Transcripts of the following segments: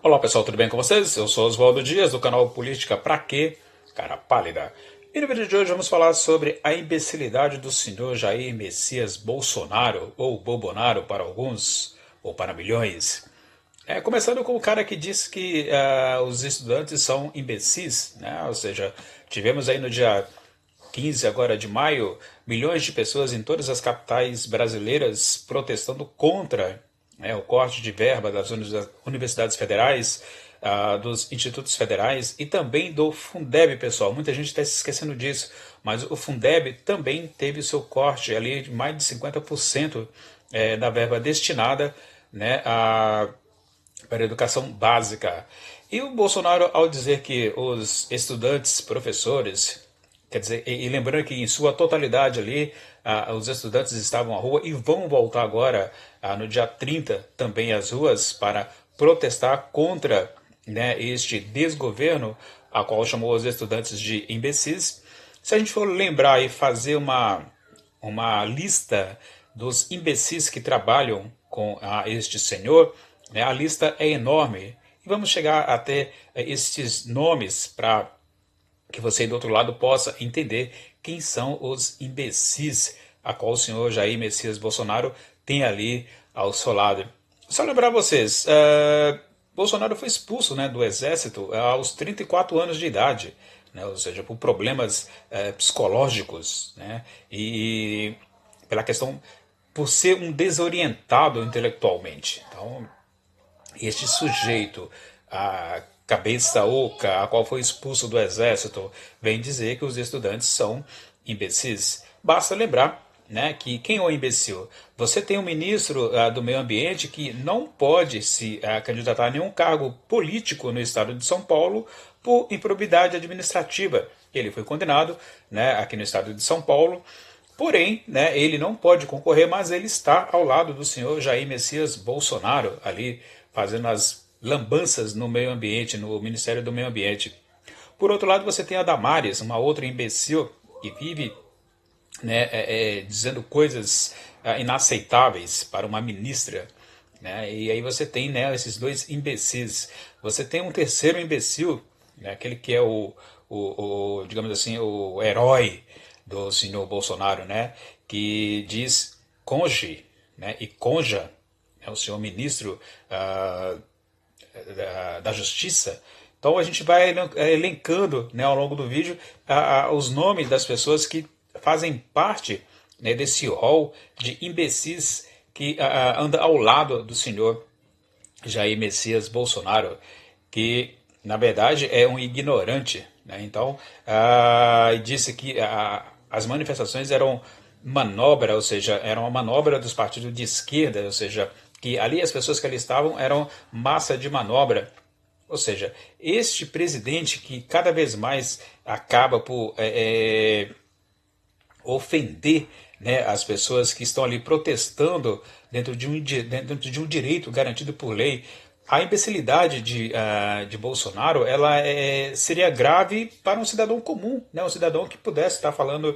Olá pessoal, tudo bem com vocês? Eu sou Oswaldo Dias, do canal Política Pra Quê? Cara Pálida. E no vídeo de hoje vamos falar sobre a imbecilidade do senhor Jair Messias Bolsonaro, ou Bobonaro para alguns, ou para milhões. Começando com o cara que disse que os estudantes são imbecis, né? Ou seja, tivemos aí no dia 15 agora de maio, milhões de pessoas em todas as capitais brasileiras protestando contra, né, o corte de verba das universidades federais, dos institutos federais e também do Fundeb, pessoal. Muita gente está se esquecendo disso, mas o Fundeb também teve o seu corte ali de mais de 50% da verba destinada, né, para a educação básica. E o Bolsonaro, ao dizer que os estudantes, professores, quer dizer, e lembrando que em sua totalidade ali, os estudantes estavam à rua e vão voltar agora, no dia 30, também às ruas, para protestar contra, né, este desgoverno, a qual chamou os estudantes de imbecis. Se a gente for lembrar e fazer uma lista dos imbecis que trabalham com este senhor, né, a lista é enorme. E vamos chegar até estes nomes para que você do outro lado possa entender quem são os imbecis a qual o senhor Jair Messias Bolsonaro tem ali ao seu lado. Só lembrar vocês, Bolsonaro foi expulso, né, do exército aos 34 anos de idade, né, ou seja, por problemas psicológicos, né, e pela questão por ser um desorientado intelectualmente. Então, este sujeito, a cabeça oca, a qual foi expulso do exército, vem dizer que os estudantes são imbecis. Basta lembrar, né, que quem é o imbecil? Você tem um ministro do meio ambiente que não pode se candidatar a nenhum cargo político no estado de São Paulo por improbidade administrativa. Ele foi condenado, né, aqui no estado de São Paulo. Porém, né, ele não pode concorrer, mas ele está ao lado do senhor Jair Messias Bolsonaro, ali fazendo as lambanças no meio ambiente, no Ministério do Meio Ambiente. Por outro lado, você tem a Damares, uma outra imbecil que vive, né, dizendo coisas inaceitáveis para uma ministra. Né, e aí você tem, né, esses dois imbecis. Você tem um terceiro imbecil, né, aquele que é digamos assim, o herói do senhor Bolsonaro, né, que diz conge, né, e conja, é o senhor ministro da Justiça. Então a gente vai elencando, né, ao longo do vídeo os nomes das pessoas que fazem parte, né, desse rol de imbecis que anda ao lado do senhor Jair Messias Bolsonaro, que na verdade é um ignorante. Né? Então, disse que as manifestações eram manobra, ou seja, eram uma manobra dos partidos de esquerda, ou seja, que ali as pessoas que ali estavam eram massa de manobra. Ou seja, este presidente que cada vez mais acaba por ofender, né, as pessoas que estão ali protestando dentro de um direito garantido por lei. A imbecilidade de Bolsonaro ela seria grave para um cidadão comum, né, um cidadão que pudesse estar falando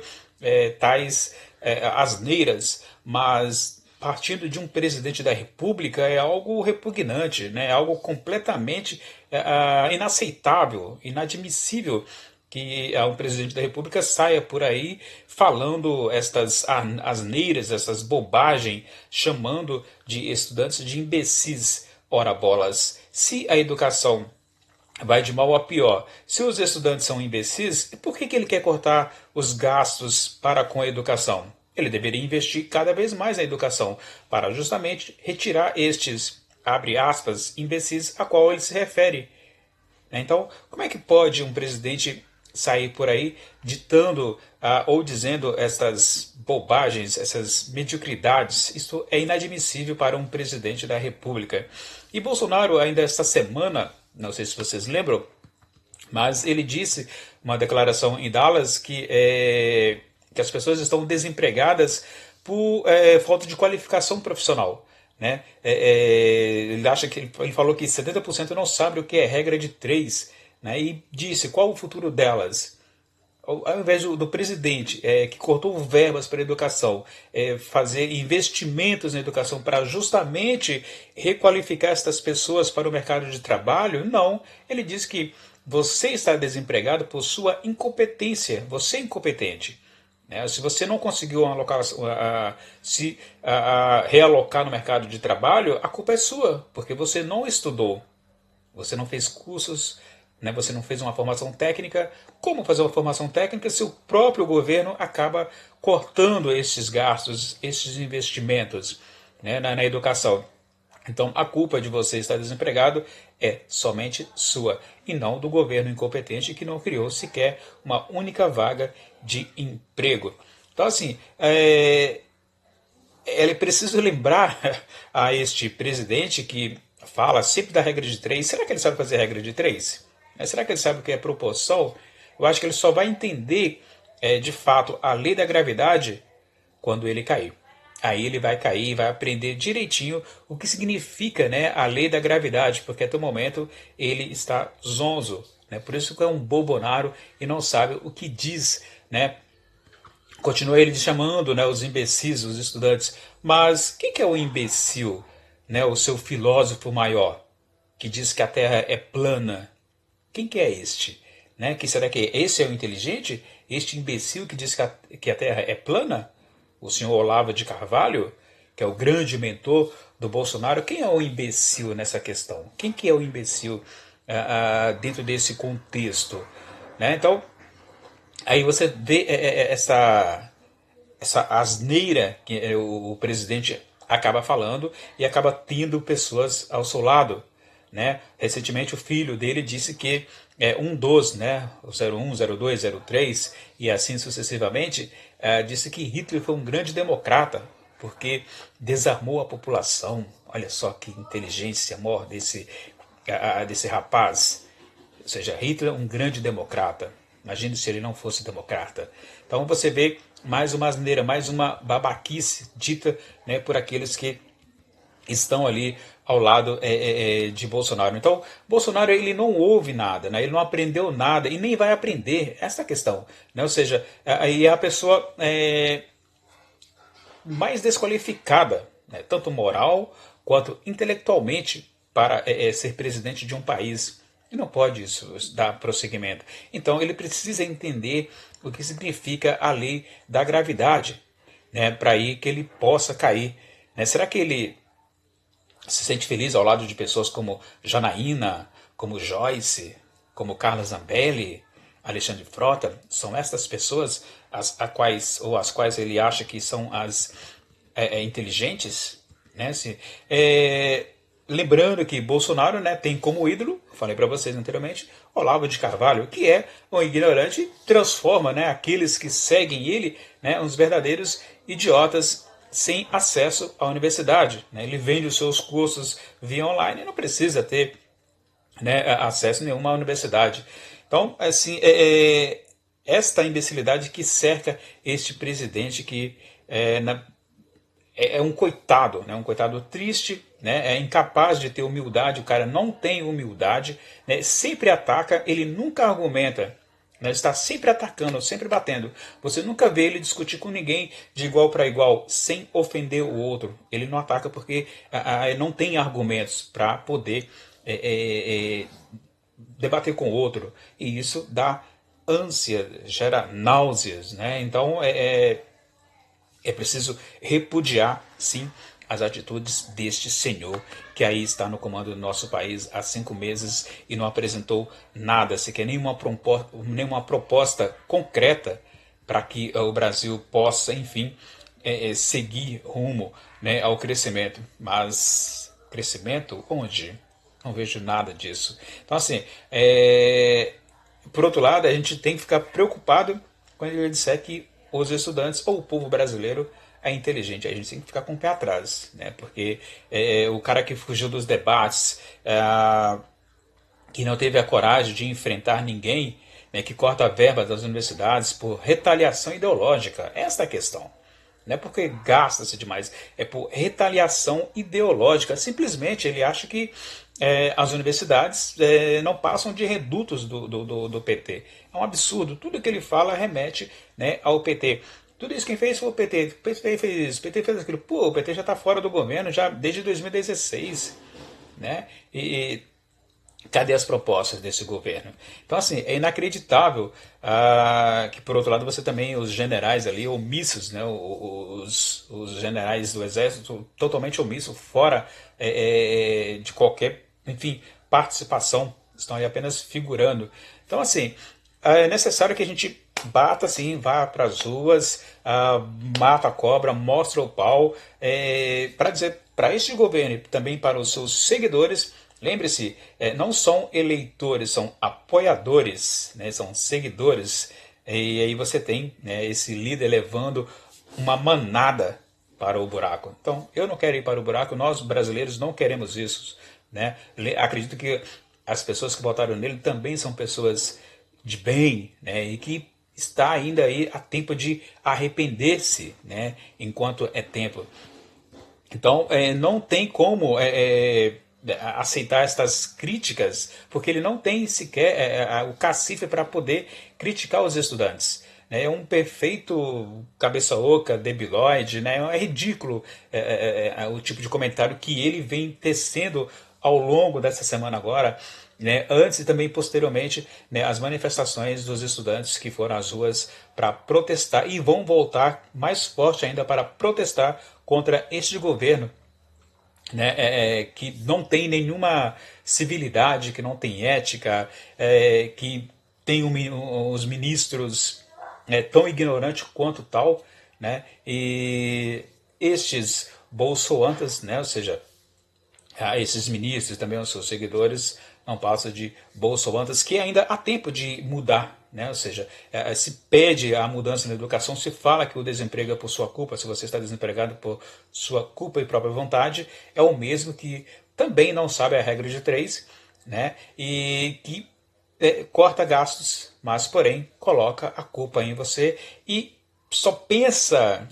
tais asneiras, mas partindo de um presidente da República é algo repugnante, né, é algo completamente inaceitável, inadmissível que um presidente da República saia por aí falando estas asneiras, essas bobagens, chamando de estudantes de imbecis. Ora bolas, se a educação vai de mal a pior, se os estudantes são imbecis, por que ele quer cortar os gastos para com a educação? Ele deveria investir cada vez mais na educação, para justamente retirar estes, abre aspas, imbecis a qual ele se refere. Então, como é que pode um presidente sair por aí ditando ou dizendo essas bobagens, essas mediocridades? Isso é inadmissível para um presidente da República. E Bolsonaro, ainda esta semana, não sei se vocês lembram, mas ele disse uma declaração em Dallas que as pessoas estão desempregadas por falta de qualificação profissional. Né? Ele falou que 70% não sabe o que é regra de 3, né? E disse qual o futuro delas. ao invés do presidente, que cortou verbas para a educação, fazer investimentos na educação para justamente requalificar essas pessoas para o mercado de trabalho, não. Ele diz que você está desempregado por sua incompetência, você é incompetente. Se você não conseguiu realocar no mercado de trabalho, a culpa é sua, porque você não estudou. Você não fez cursos, você não fez uma formação técnica. Como fazer uma formação técnica se o próprio governo acaba cortando esses gastos, esses investimentos, na educação? Então a culpa de você estar desempregado é somente sua e não do governo incompetente que não criou sequer uma única vaga de emprego. Então assim, é preciso lembrar a este presidente que fala sempre da regra de 3. Será que ele sabe fazer a regra de 3? Será que ele sabe o que é proporção? Eu acho que ele só vai entender de fato a lei da gravidade quando ele cair. Aí ele vai cair e vai aprender direitinho o que significa, a lei da gravidade, porque até o momento ele está zonzo. Por isso que é um bobonaro e não sabe o que diz. Continua ele chamando os imbecis, os estudantes. Mas quem que é o imbecil? O seu filósofo maior, que diz que a Terra é plana. Quem que é este? Que será que esse é o inteligente? Este imbecil que diz que a Terra é plana? O senhor Olavo de Carvalho, que é o grande mentor do Bolsonaro. Quem é o imbecil nessa questão? Quem que é o imbecil dentro desse contexto? Então, aí você vê essa asneira que o presidente acaba falando e acaba tendo pessoas ao seu lado. Recentemente o filho dele disse que um dos, o 01, 02, 03 e assim sucessivamente, disse que Hitler foi um grande democrata porque desarmou a população. Olha só que inteligência maior desse rapaz. Ou seja, Hitler um grande democrata. Imagine se ele não fosse democrata. Então você vê mais uma asneira, mais uma babaquice dita por aqueles que estão ali ao lado de Bolsonaro. Então, Bolsonaro ele não ouve nada, ele não aprendeu nada e nem vai aprender. Essa é a questão. Ou seja, aí é a pessoa mais desqualificada, tanto moral quanto intelectualmente, para ser presidente de um país. E não pode isso dar prosseguimento. Então ele precisa entender o que significa a lei da gravidade, para aí que ele possa cair. Será que ele se sente feliz ao lado de pessoas como Janaína, como Joyce, como Carla Zambelli, Alexandre Frota? São estas pessoas as quais ele acha que são as inteligentes? Lembrando que Bolsonaro tem como ídolo, falei para vocês anteriormente, Olavo de Carvalho, que é um ignorante e transforma aqueles que seguem ele uns verdadeiros idiotas sem acesso à universidade. Ele vende os seus cursos via online e não precisa ter acesso nenhuma à universidade. Então, assim, esta imbecilidade que cerca este presidente que é um coitado, um coitado triste, é incapaz de ter humildade, o cara não tem humildade, sempre ataca, ele nunca argumenta, está sempre atacando, sempre batendo. Você nunca vê ele discutir com ninguém de igual para igual, sem ofender o outro. Ele não ataca porque não tem argumentos para poder debater com o outro, e isso dá ânsia, gera náuseas. Então é preciso repudiar, sim, as atitudes deste senhor que aí está no comando do nosso país há 5 meses e não apresentou nada, sequer nenhuma proposta concreta para que o Brasil possa, enfim, seguir rumo ao crescimento. Mas crescimento onde? Não vejo nada disso. Então, assim, por outro lado, a gente tem que ficar preocupado quando ele disser que os estudantes ou o povo brasileiro é inteligente. A gente tem que ficar com o pé atrás, porque o cara que fugiu dos debates, que não teve a coragem de enfrentar ninguém, que corta a verba das universidades por retaliação ideológica, esta é a questão. Não é porque gasta-se demais, é por retaliação ideológica. Simplesmente ele acha que as universidades não passam de redutos do PT. É um absurdo. Tudo que ele fala remete, né, ao PT. Tudo isso quem fez foi o PT. O PT fez isso, o PT fez aquilo. Pô, o PT já está fora do governo já desde 2016. Né? Cadê as propostas desse governo? Então, assim, é inacreditável que, por outro lado, você também, os generais ali, omissos, né? Os generais do Exército totalmente omissos, fora de qualquer, enfim, participação, estão aí apenas figurando. Então, assim, é necessário que a gente bata assim, vá para as ruas, mata a cobra, mostra o pau, para dizer para este governo e também para os seus seguidores. Lembre-se, não são eleitores, são apoiadores, né, são seguidores. E aí você tem, né, esse líder levando uma manada para o buraco. Então, eu não quero ir para o buraco, nós brasileiros não queremos isso. Né? Acredito que as pessoas que votaram nele também são pessoas de bem, né, e que está ainda aí a tempo de arrepender-se, né, enquanto é tempo. Então, não tem como aceitar estas críticas, porque ele não tem sequer o cacife para poder criticar os estudantes. É um perfeito cabeça oca, debilóide, né? É ridículo o tipo de comentário que ele vem tecendo ao longo dessa semana agora, né, antes e também posteriormente, né, as manifestações dos estudantes que foram às ruas para protestar e vão voltar mais forte ainda para protestar contra este governo, né, que não tem nenhuma civilidade, que não tem ética, que tem os ministros tão ignorantes quanto tal, né, e estes bolsoantas, né, ou seja, esses ministros, também os seus seguidores, não passam de bolsoantas, que ainda há tempo de mudar. Né? Ou seja, se pede a mudança na educação, se fala que o desemprego é por sua culpa, se você está desempregado por sua culpa e própria vontade, é o mesmo que também não sabe a regra de três, né? E que corta gastos, mas porém coloca a culpa em você e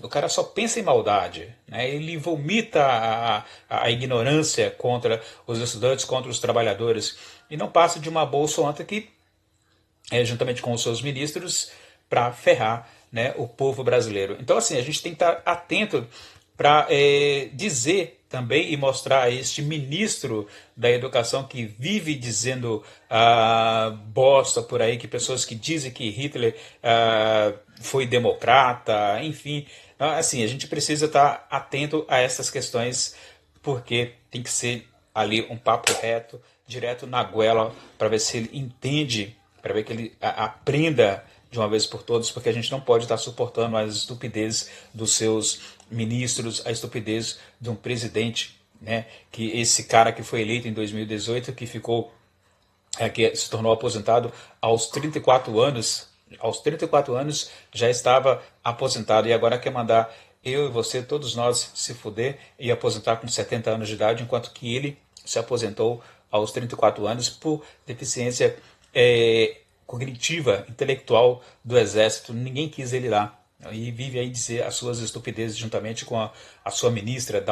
o cara só pensa em maldade, né? Ele vomita a ignorância contra os estudantes, contra os trabalhadores, e não passa de uma bolsoanta que, juntamente com os seus ministros, para ferrar, né, o povo brasileiro. Então, assim, a gente tem que estar atento para dizer também e mostrar a este ministro da educação que vive dizendo bosta por aí, que pessoas que dizem que Hitler foi democrata, enfim. Assim, a gente precisa estar atento a essas questões, porque tem que ser ali um papo reto, direto na goela, para ver se ele entende, para ver que ele aprenda de uma vez por todas, porque a gente não pode estar suportando as estupidezes dos seus ministros, a estupidez de um presidente, né? Que esse cara que foi eleito em 2018, que ficou, que se tornou aposentado aos 34 anos, já estava aposentado e agora quer mandar eu e você, todos nós, se fuder e aposentar com 70 anos de idade, enquanto que ele se aposentou aos 34 anos por deficiência cognitiva, intelectual do Exército. Ninguém quis ele lá. E vive aí dizer as suas estupidezes juntamente com a sua ministra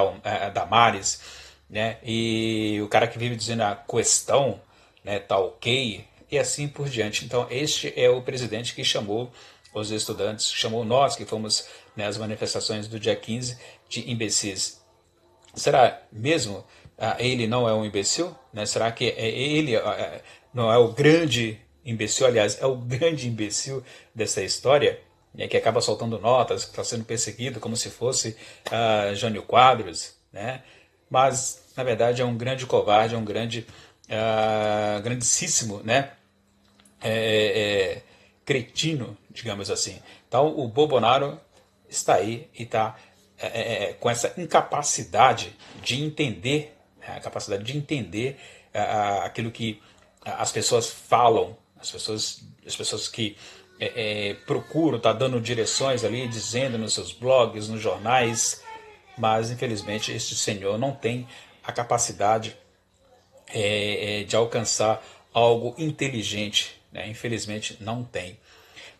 Damares, né? E o cara que vive dizendo a questão, né, tá ok, e assim por diante. Então este é o presidente que chamou os estudantes, chamou nós que fomos, né, às manifestações do dia 15 de imbecis. Será mesmo ele não é um imbecil? Né? Será que ele não é o grande imbecil? Aliás, é o grande imbecil dessa história, né, que acaba soltando notas, que está sendo perseguido como se fosse Jânio Quadros, né? Mas, na verdade, é um grande covarde, é um grandíssimo, né, cretino, digamos assim. Então, o Bolsonaro está aí e está com essa incapacidade de entender, né, a capacidade de entender aquilo que as pessoas falam, as pessoas que procuram, tá dando direções ali, dizendo nos seus blogs, nos jornais, mas infelizmente este senhor não tem a capacidade de alcançar algo inteligente, né? Infelizmente não tem.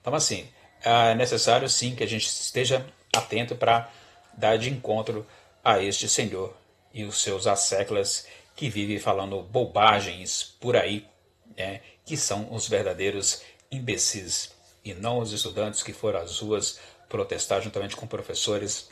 Então, assim, é necessário sim que a gente esteja atento para dar de encontro a este senhor e os seus asseclas que vivem falando bobagens por aí, né, que são os verdadeiros imbecis, e não os estudantes que foram às ruas protestar juntamente com professores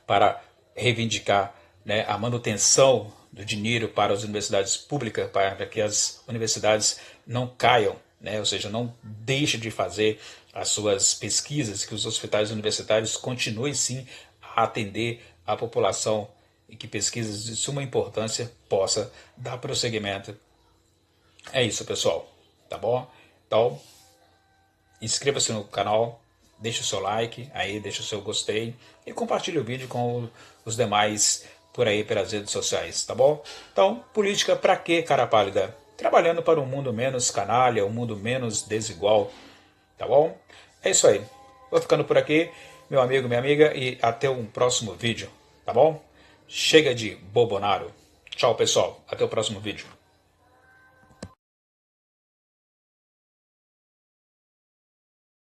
para reivindicar, né, a manutenção do dinheiro para as universidades públicas, para que as universidades não caiam, né, ou seja, não deixem de fazer as suas pesquisas, que os hospitais universitários continuem sim a atender a população e que pesquisas de suma importância possa dar prosseguimento. É isso, pessoal, tá bom? Então, inscreva-se no canal, deixe o seu like, aí deixe o seu gostei e compartilhe o vídeo com os demais por aí pelas redes sociais, tá bom? Então, política pra quê, cara pálida? Trabalhando para um mundo menos canalha, um mundo menos desigual, tá bom? É isso aí. Vou ficando por aqui, meu amigo, minha amiga, e até um próximo vídeo, tá bom? Chega de bobonaro. Tchau, pessoal. Até o próximo vídeo.